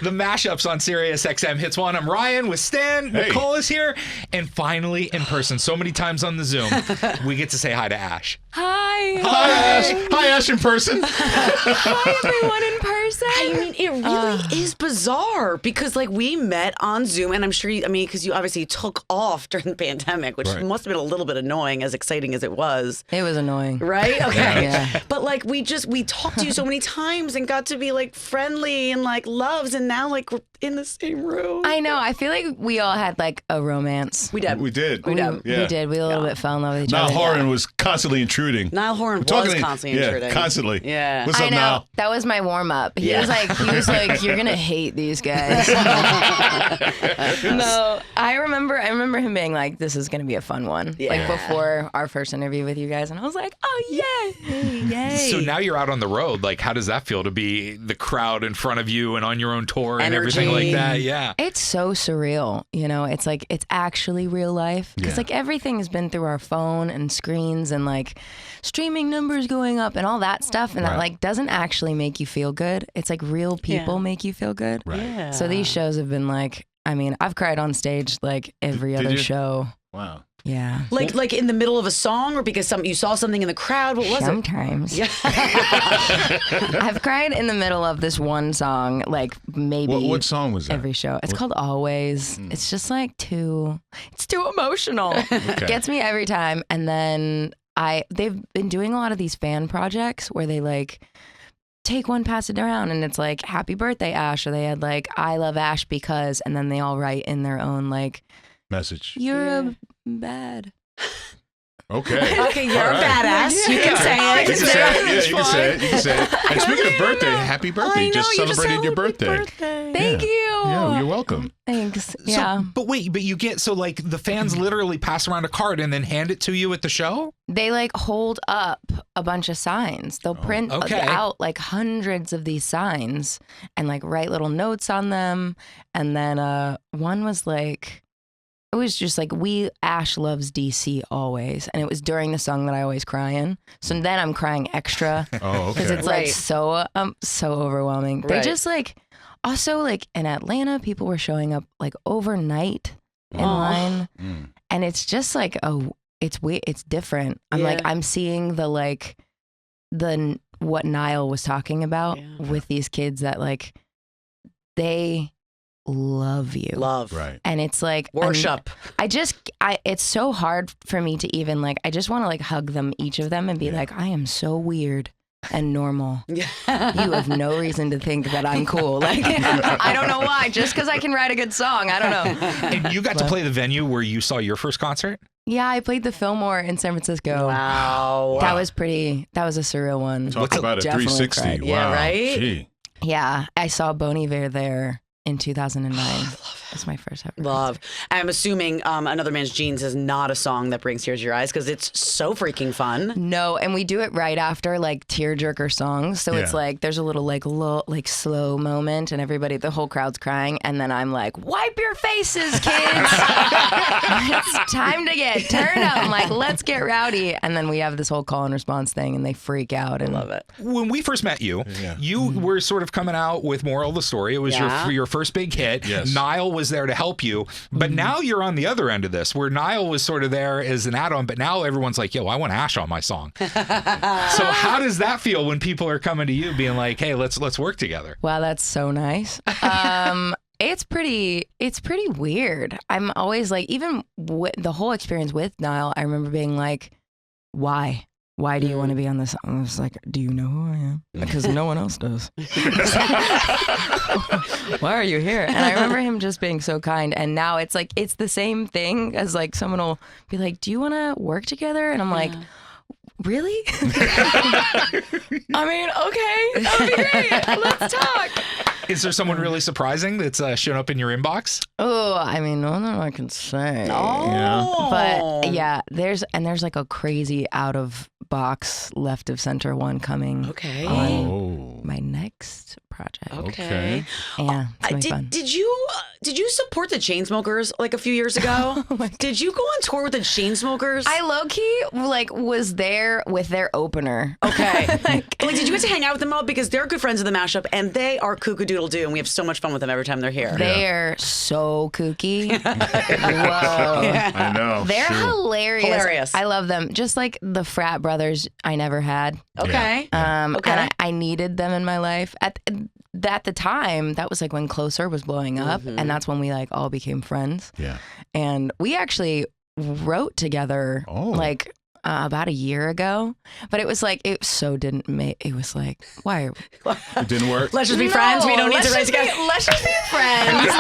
The mashups on SiriusXM Hits 1. I'm Ryan with Stan. Hey. Nicole is here. And finally, in person, so many times on the Zoom, we get to say hi to Ashe. Hi. Hi, Ashe. Hi, Ashe in person. Hi, everyone in person. I mean, it really is bizarre because, like, we met on Zoom, and I'm sure because you obviously took off during the pandemic, which Right. must have been a little bit annoying, as exciting as it was. It was annoying. Right? Okay. Yeah. But, like, we talked to you so many times and got to be, like, friendly and, like, loves, and now, like, we're in the same room. I know. I feel like we all had like a romance. We did. We did. We Yeah. did. We a little bit fell in love with each Niall other. Horan was constantly intruding. Niall Horan was Talking- constantly intruding. Yeah, constantly. Yeah. What's I up, know. Niall? That was my warm up. He was like, you're gonna hate these guys. No, I remember him being like, this is gonna be a fun one. Yeah. Like before our first interview with you guys, and I was like, oh yay, yay. So now you're out on the road. Like, how does that feel to be the crowd in front of you and on your own tour and everything like Energy. that? Yeah. It's so surreal, you know. It's like it's actually real life because Yeah. like everything has been through our phone and screens and like streaming numbers going up and all that stuff, and that Right. like doesn't actually make you feel good. It's like real people Yeah. make you feel good. Right. Yeah. So these shows have been like, I mean, I've cried on stage like every Did other you? show. Wow. Yeah. Like in the middle of a song, or because you saw something in the crowd. What was it? Sometimes. Yeah. I've cried in the middle of this one song, like maybe What song was that? every show. It's called Always. It's just like it's too emotional. Okay. Gets me every time. And then they've been doing a lot of these fan projects where they like take one, pass it around, and it's like happy birthday, Ashe, or they had like I love Ashe because, and then they all write in their own like Message. you're a bad. Okay. Okay, you're All a right. badass. You can say it. You can say it. Yeah, you can say it. You can say it. And speaking of birthday, happy birthday. I You know, just you just celebrated your birthday. Thank you. Yeah, you're welcome. Thanks. Yeah. But wait, but you get, so like the fans literally pass around a card and then hand it to you at the show? They like hold up a bunch of signs. They'll print okay. out like hundreds of these signs and like write little notes on them. And then one was like, it was just like, Ashe loves DC always. And it was during the song that I always cry in. So then I'm crying extra Oh, because okay. it's Right. like so overwhelming. They Right. just like, also like in Atlanta, people were showing up like overnight in Aw. line. Mm. And it's just like, it's weird. It's different. I'm like, Yeah. I'm seeing what Niall was talking about Yeah. with these kids that like, they love you. Love. Right. And it's like, Worship. it's so hard for me to even like, I just want to like hug them, each of them, and be like, I am so weird and normal. You have no reason to think that I'm cool. Like, I don't know why, just because I can write a good song. I don't know. And you got to play the venue where you saw your first concert? Yeah, I played the Fillmore in San Francisco. Wow. That was a surreal one. Talk about a Definitely 360. cried. Wow. Yeah, right? Gee. Yeah, I saw Bon Iver there in 2009. That's my first ever. Love. I'm assuming Another Man's Jeans is not a song that brings tears to your eyes because it's so freaking fun. No, and we do it right after like tearjerker songs. So it's Yeah. like there's a little like slow moment, and the whole crowd's crying, and then I'm like, wipe your faces, kids. It's time to get turned up. I'm like, let's get rowdy, and then we have this whole call and response thing, and they freak out. And Love it. When we first met you, Yeah. you were sort of coming out with Moral of the Story. It was Yeah. your first big hit. Yes. Niall was there to help you. But now you're on the other end of this, where Niall was sort of there as an add-on, but now everyone's like, yo, I want Ashe on my song. So how does that feel when people are coming to you being like, hey, let's work together? wow, that's so nice. It's pretty weird. I'm always like, even the whole experience with Niall, I remember being like, why? Why do you want to be on this? I was like, do you know who I am? Because no one else does. Why are you here? And I remember him just being so kind. And now it's like, it's the same thing as like someone will be like, do you want to work together? And I'm like, really? I mean, okay, that would be great. Let's talk. Is there someone really surprising that's shown up in your inbox? Oh, I mean, no, I can say. Oh. But yeah, there's like a crazy out of box left of center one coming Okay. on Oh. my next project. Okay. Yeah, it's gonna be fun. Did you did you support the Chainsmokers like a few years ago? Did you go on tour with the Chainsmokers? I low-key was there with their opener. Okay. like, did you get to hang out with them all? Because they're good friends of the mashup, and they are kooky doodle doo, and we have so much fun with them every time they're here. They're so kooky. Whoa. I know. They're hilarious. Hilarious. I love them. Just like the frat brothers I never had. Okay. And I needed them in my life. At the time, that was like when Closer was blowing up, and that's when we like all became friends. Yeah. And we actually wrote together like about a year ago, but it was like it so didn't make. It was like, why? It didn't work. Let's just be friends. We don't need to write together. Let's just be friends.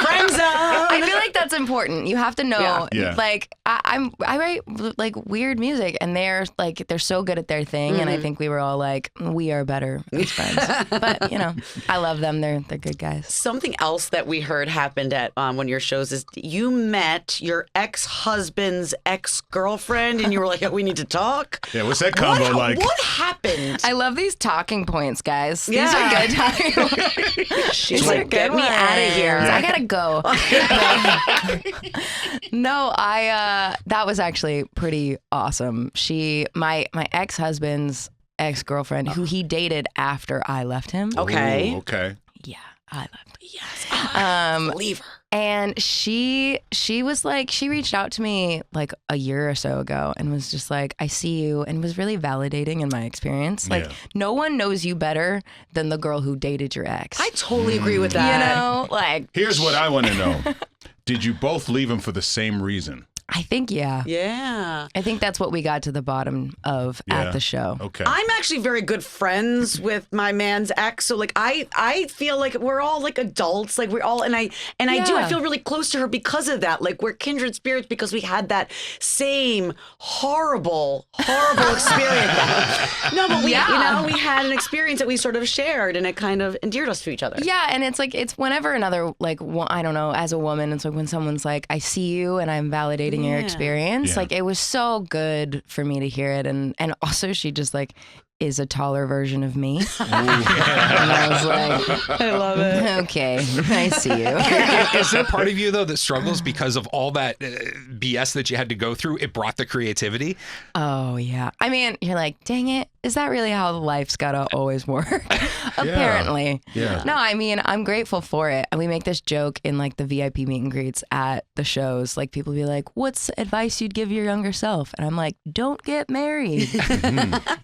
Friend zone. I feel like that's important. You have to know. Yeah. Like I write like weird music, and they're so good at their thing, and I think we were all like, we are better as friends. But you know, I love them. They're good guys. Something else that we heard happened at one of your shows is you met your ex-husband's ex-girlfriend, and you were like, we need to talk. Yeah, what's that combo like? What happened? I love these talking points, guys. Yeah. These are good talking points. She's like, get me out of here. I gotta go. No, that was actually pretty awesome. My ex-husband's ex-girlfriend, who he dated after I left him. Okay. Ooh, okay. Yeah, I left him. Yes. Leave her. And she was like, she reached out to me like a year or so ago and was just like, I see you, and was really validating in my experience. Like, no one knows you better than the girl who dated your ex. I totally agree with that. You know, like. Here's what I want to know. Did you both leave him for the same reason? I think, yeah. Yeah. I think that's what we got to the bottom of at the show. Okay. I'm actually very good friends with my man's ex, so like I feel like we're all like adults, like we're all I feel really close to her because of that. Like we're kindred spirits because we had that same horrible experience. No, but we had an experience that we sort of shared, and it kind of endeared us to each other. Yeah, and it's like it's whenever another like I don't know, as a woman, it's like when someone's like, I see you and I'm validating your experience. Yeah. Like it was so good for me to hear it, and also she just like is a taller version of me. And I was like, I love it. Okay, I see you. Is there part of you though that struggles because of all that BS that you had to go through? It brought the creativity. Oh yeah. I mean, you're like, dang it. Is that really how life's gotta always work? Apparently. Yeah. No, I mean, I'm grateful for it. And we make this joke in like the VIP meet and greets at the shows. Like people be like, what's advice you'd give your younger self? And I'm like, don't get married.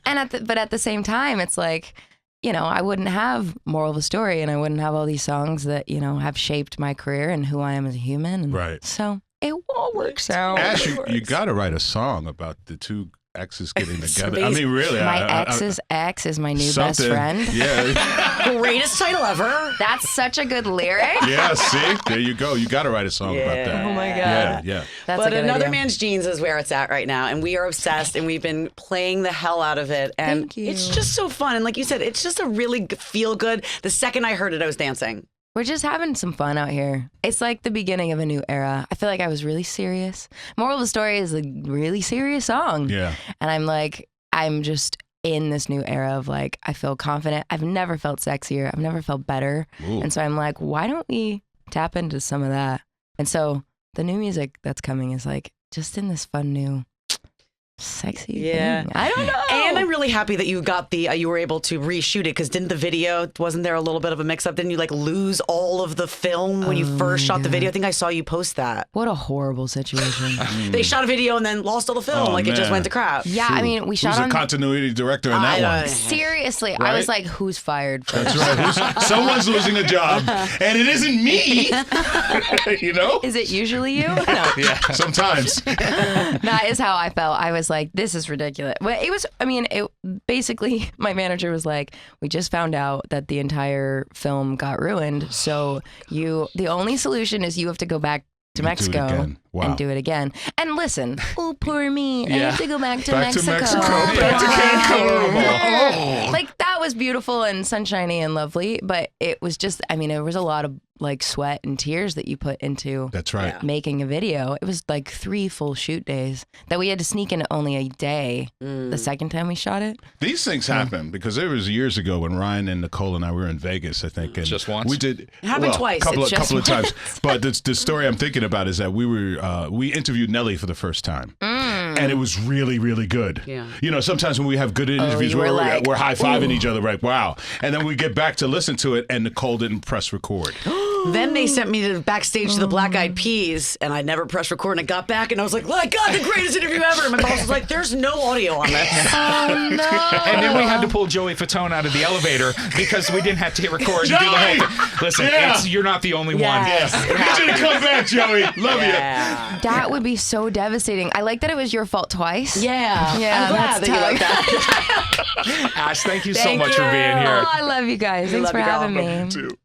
And but at the same time, it's like, you know, I wouldn't have Moral of the Story, and I wouldn't have all these songs that, you know, have shaped my career and who I am as a human. And right. So it all works out. Ashe, you got to write a song about the two exes getting together. I mean, really. My ex's ex is my new best friend. Yeah. Greatest title ever. That's such a good lyric. Yeah, see? There you go. You got to write a song about that. Oh my God. Yeah. That's but a good Another idea. Man's Jeans is where it's at right now, and we are obsessed, and we've been playing the hell out of it, and Thank you. it's just so fun. And like you said, it's just a really feel good. The second I heard it, I was dancing. We're just having some fun out here. It's like the beginning of a new era. I feel like I was really serious. Moral of the Story is a really serious song. Yeah. And I'm like, I'm just in this new era of like, I feel confident. I've never felt sexier. I've never felt better. Ooh. And so I'm like, why don't we tap into some of that? And so the new music that's coming is like just in this fun new sexy thing. I don't know. And I'm really happy that you got you were able to reshoot it, because didn't the video, wasn't there a little bit of a mix up? Didn't you like lose all of the film when you first shot the video? I think I saw you post that. What a horrible situation. They shot a video and then lost all the film. Oh, it just man. went to crap. Yeah, I mean, we shot Who's on the continuity director in that I one? Seriously, I Right? was like, who's fired first? That's right. Someone's losing a job, and it isn't me. You know? Is it usually you? No. Yeah, sometimes. That is how I felt. I was like, this is ridiculous. But it was, I mean, basically, my manager was like, we just found out that the entire film got ruined. So the only solution is you have to go back to Mexico and do it again. And listen, oh, poor me. I have to go back to Mexico. Back to Cancun. Like, that was beautiful and sunshiny and lovely, but it was just, I mean, there was a lot of like sweat and tears that you put into That's right. making a video. It was like 3 full shoot days that we had to sneak in only a day the second time we shot it. These things happen because it was years ago when Ryan and Nicole and I were in Vegas, I think. And Just once? We did. It happened twice. Couple It's of times. But the story I'm thinking about is that we interviewed Nelly for the first time. And it was really, really good. Yeah. You know, sometimes when we have good interviews, you were we're like, high-fiving each other, like, wow. And then we get back to listen to it, and Nicole didn't press record. Then they sent me to the backstage to the Black Eyed Peas, and I never pressed record. And I got back, and I was like, "I got the greatest interview ever." And my boss was like, "There's no audio on this." Oh, no. And then we had to pull Joey Fatone out of the elevator because we didn't have to hit record and do the whole thing. Listen, you're not the only one. Yes. You didn't come back, Joey. Love you. That would be so devastating. I like that it was your fault twice. Yeah. Yeah, I'm glad that's that you tough. like that. Ash, thank you so Thank much for being you. here. Oh, I love you guys. Thanks love for you, having girl. me. Too.